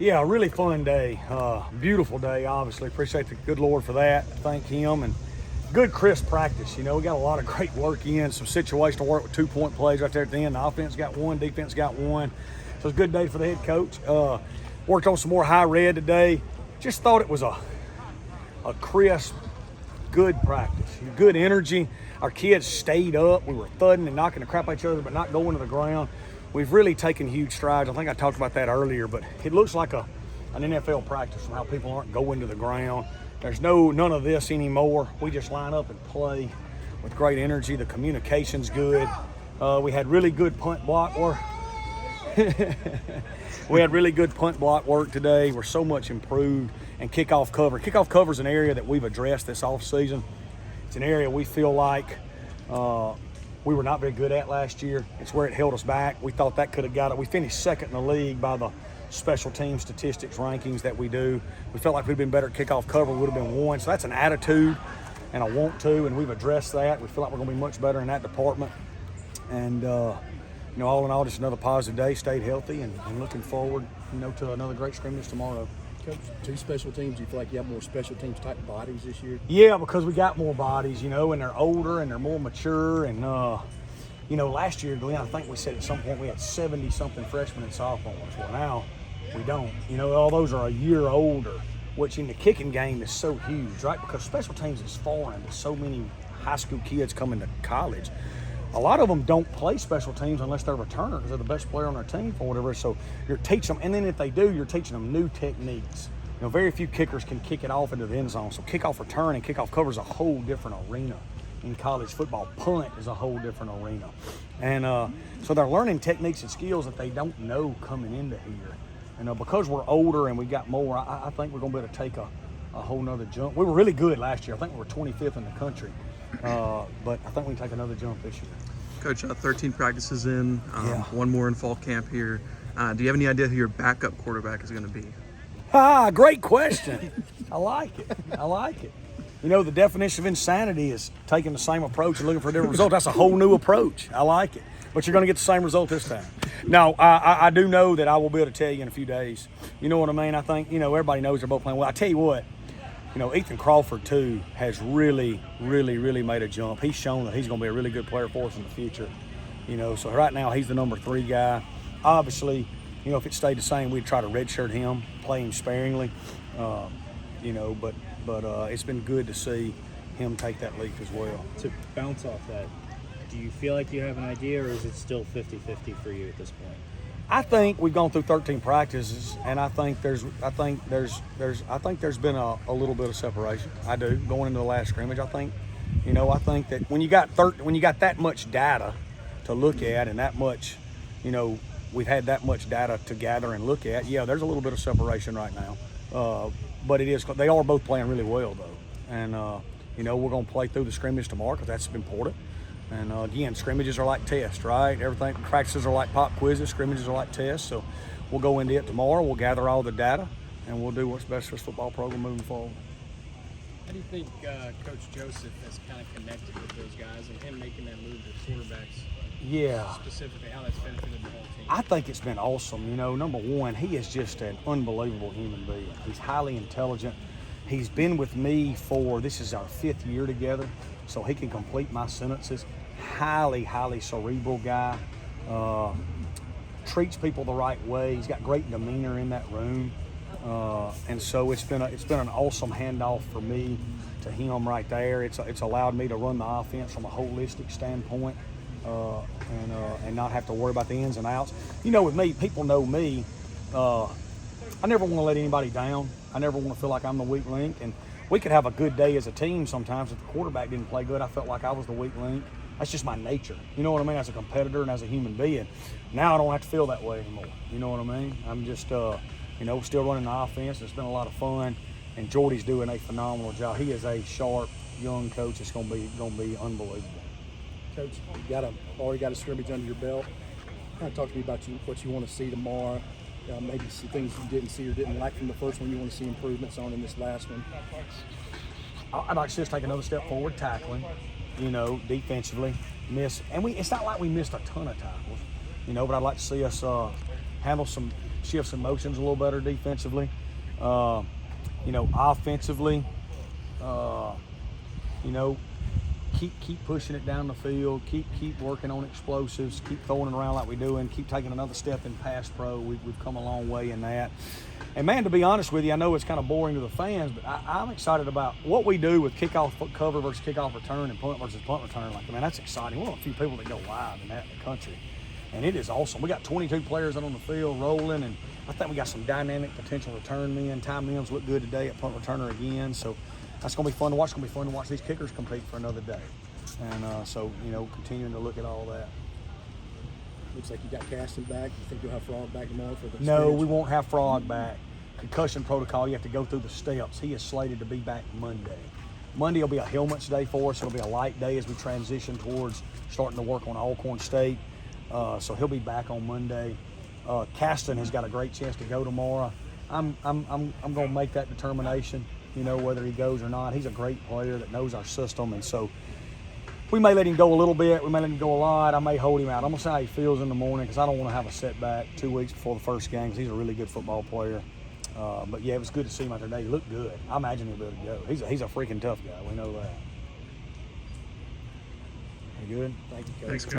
Yeah, a really fun day. Beautiful day, obviously. Appreciate the good Lord for that. Thank Him. And good, crisp practice. You know, we got a lot of great work in, some situational work with 2-point plays right there at the end. The offense got one, defense got one. So it's a good day for the head coach. Worked on some more high red today. Just thought it was a crisp, good practice. Good energy. Our kids stayed up. We were thudding and knocking the crap out each other, but not going to the ground. We've really taken huge strides. I think I talked about that earlier, but it looks like an NFL practice from how people aren't going to the ground. There's none of this anymore. We just line up and play with great energy. The communication's good. We had really good punt block work. We had really good punt block work today. We're so much improved. And kickoff cover. Kickoff cover is an area that we've addressed this offseason. It's an area we feel like we were not very good at last year. It's where it held us back. We thought that could have got it. We finished second in the league by the special team statistics rankings that we do. We felt like we'd been better at kickoff cover. We would have been one. So that's an attitude and a want to, and we've addressed that. We feel like we're going to be much better in that department. And, all in all, just another positive day. Stayed healthy and looking forward, to another great scrimmage tomorrow. Coach, two special teams. Do you feel like you have more special teams type bodies this year? Yeah, because we got more bodies, and they're older and they're more mature. And, last year, Glenn, I think we said at some point we had 70-something freshmen and sophomores. Well, now we don't. All those are a year older, which in the kicking game is so huge, right? Because special teams is foreign to so many high school kids coming to college. A lot of them don't play special teams unless they're returners because they're the best player on their team or whatever. So you're teaching them, and then if they do, you're teaching them new techniques. Very few kickers can kick it off into the end zone. So kickoff return and kickoff cover is a whole different arena in college football. Punt is a whole different arena. And so they're learning techniques and skills that they don't know coming into here. And because we're older and we got more, I think we're going to be able to take a whole nother jump. We were really good last year. I think we were 25th in the country. But I think we can take another jump this year. Coach, 13 practices in, one more in fall camp here. Do you have any idea who your backup quarterback is going to be? Great question. I like it. The definition of insanity is taking the same approach and looking for a different result. That's a whole new approach. I like it. But you're going to get the same result this time. No, I do know that I will be able to tell you in a few days. You know what I mean? I think, everybody knows they're both playing well. I tell you what, Ethan Crawford, too, has really, really, really made a jump. He's shown that he's going to be a really good player for us in the future. So right now he's the number 3 guy. Obviously, if it stayed the same, we'd try to redshirt him, play him sparingly. But it's been good to see him take that leap as well. To bounce off that, do you feel like you have an idea, or is it still 50-50 for you at this point? I think we've gone through 13 practices, and I think there's been a little bit of separation. I do, going into the last scrimmage. I think that when you got that much data to look at and that much, we've had that much data to gather and look at. Yeah, there's a little bit of separation right now, but they are both playing really well though, and we're going to play through the scrimmage tomorrow because that's important. And again, scrimmages are like tests, right? Everything, practices are like pop quizzes, scrimmages are like tests. So we'll go into it tomorrow, we'll gather all the data, and we'll do what's best for this football program moving forward. How do you think Coach Joseph has kind of connected with those guys and him making that move to quarterbacks? Yeah. Specifically, how that's benefited the whole team? I think it's been awesome. Number one, he is just an unbelievable human being. He's highly intelligent. He's been with me this is our 5th year together, so he can complete my sentences. Highly, highly cerebral guy. Treats people the right way. He's got great demeanor in that room. And so it's been an awesome handoff for me to him right there. It's allowed me to run the offense from a holistic standpoint and not have to worry about the ins and outs. With me, people know me. I never want to let anybody down. I never want to feel like I'm the weak link. And we could have a good day as a team sometimes. If the quarterback didn't play good, I felt like I was the weak link. That's just my nature. You know what I mean? As a competitor and as a human being. Now I don't have to feel that way anymore. You know what I mean? I'm just, still running the offense. It's been a lot of fun. And Jordy's doing a phenomenal job. He is a sharp, young coach. It's going to be unbelievable. Coach, you already got a scrimmage under your belt. Kind of talk to me about what you want to see tomorrow. Maybe some things you didn't see or didn't like from the first one you want to see improvements on in this last one. I'd like to see us take another step forward tackling, defensively. It's not like we missed a ton of tackles, but I'd like to see us handle some shifts and motions a little better defensively. You know, offensively, you know, keep pushing it down the field, keep working on explosives, keep throwing it around like we do, and keep taking another step in pass pro. We've come a long way in that. And man, to be honest with you, I know it's kind of boring to the fans, but I'm excited about what we do with kickoff cover versus kickoff return and punt versus punt return. Like, man, that's exciting. We're one of the few people that go live in the country, and it is awesome. We got 22 players out on the field rolling, and I think we got some dynamic potential return men. Ty Mims looked good today at punt returner again, so that's going to be fun to watch. It's going to be fun to watch these kickers compete for another day. And so, you know, continuing to look at all that. Looks like you got Caston back. You think you'll have Frog back tomorrow for the No, scrimmage? we won't have Frog back. Concussion protocol, you have to go through the steps. He is slated to be back Monday. Monday will be a helmets day for us. It'll be a light day as we transition towards starting to work on Alcorn State. So he'll be back on Monday. Caston has got a great chance to go tomorrow. I'm going to make that determination, you know, whether he goes or not. He's a great player that knows our system, and so we may let him go a little bit. We may let him go a lot. I may hold him out. I'm going to see how he feels in the morning because I don't want to have a setback 2 weeks before the first game because he's a really good football player. But, yeah, it was good to see him out there today. He looked good. I imagine he'll be able to go. He's a freaking tough guy. We know that. You good? Thank you, Coach. Thanks, Coach.